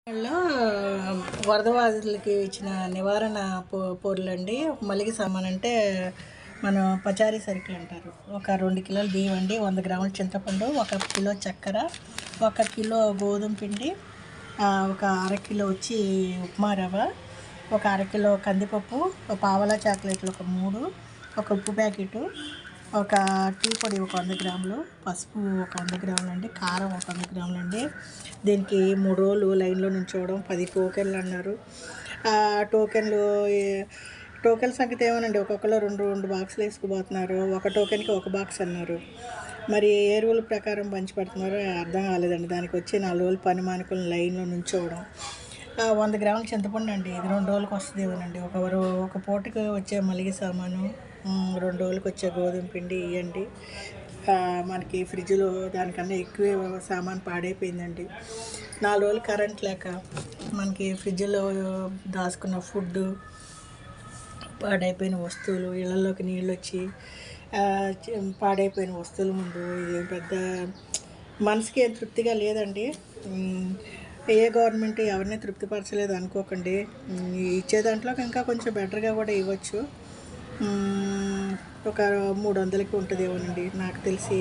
లో వరద బాధితులకి ఇచ్చిన నివారణ పొరులండి. మలిగి సామాన్ అంటే మనం పచారీ సరుకులు అంటారు. ఒక 2 కిలోల బియ్యం అండి, 100 గ్రాముల చింతపండు, 1 కిలో చక్కెర, 1 కిలో గోధుమ పిండి, ఒక అర కిలో వచ్చి ఉప్మా రవ్వ, ఒక అర కిలో కందిపప్పు, ఒక పావలా చాక్లెట్లు ఒక 3, ఒక ఉప్పు ప్యాకెటు, ఒక టీ పొడి ఒక 100 గ్రాములు, పసుపు ఒక 100 గ్రాములు అండి, కారం ఒక 100 గ్రాములు అండి. దీనికి 3 రోజులు లైన్లో నుంచోవడం, 10 టోకెన్లు అన్నారు. టోకెన్ సంగతి ఏమోనండి, ఒక్కొక్కరు 2 బాక్సులు వేసుకుపోతున్నారు. ఒక టోకెన్కి 1 బాక్స్ అన్నారు. మరి ఏ రూల్ ప్రకారం పంచి పెడుతున్నారో అర్థం కాలేదండి. దానికి వచ్చి 4 రోజులు పని మానుకుని లైన్లో నుంచోవడం. 100 గ్రాముల చింతపండు అండి, ఇది 2 రోజులకు వస్తుందేమోనండి. ఒక పూటకి వచ్చే మలిగి సామాను, 2 రోజులకు వచ్చే గోధుమ పిండి ఇవ్వండి. మనకి ఫ్రిడ్జ్లో దానికన్నా ఎక్కువే సామాన్ పాడైపోయిందండి. 4 రోజులు కరెంట్ లేక మనకి ఫ్రిడ్జ్లో దాచుకున్న ఫుడ్డు, పాడైపోయిన వస్తువులు, ఇళ్ళల్లోకి నీళ్ళు వచ్చి పాడైపోయిన వస్తువుల ముందు ఇది పెద్ద మనసుకి ఏం తృప్తిగా లేదండి. ఏ గవర్నమెంట్ ఎవరిని తృప్తిపరచలేదు అనుకోకండి. ఇచ్చే దాంట్లోకి ఇంకా కొంచెం బెటర్గా కూడా ఇవ్వచ్చు. ఒక 300కి ఉంటుందేమోనండి, నాకు తెలిసి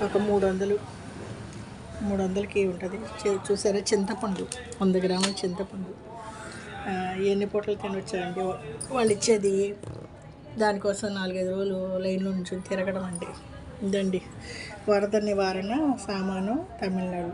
ఒక 300కి ఉంటుంది. చూసారా, చింతపండు 100 గ్రాముల చింతపండు ఎన్ని పూటలు తినొచ్చారండి వాళ్ళు ఇచ్చేది. దానికోసం 4-5 రోజులు లైన్లో నుంచి తిరగడం అండి. ఇదండి వరద నివారణ సామాను తమిళనాడు.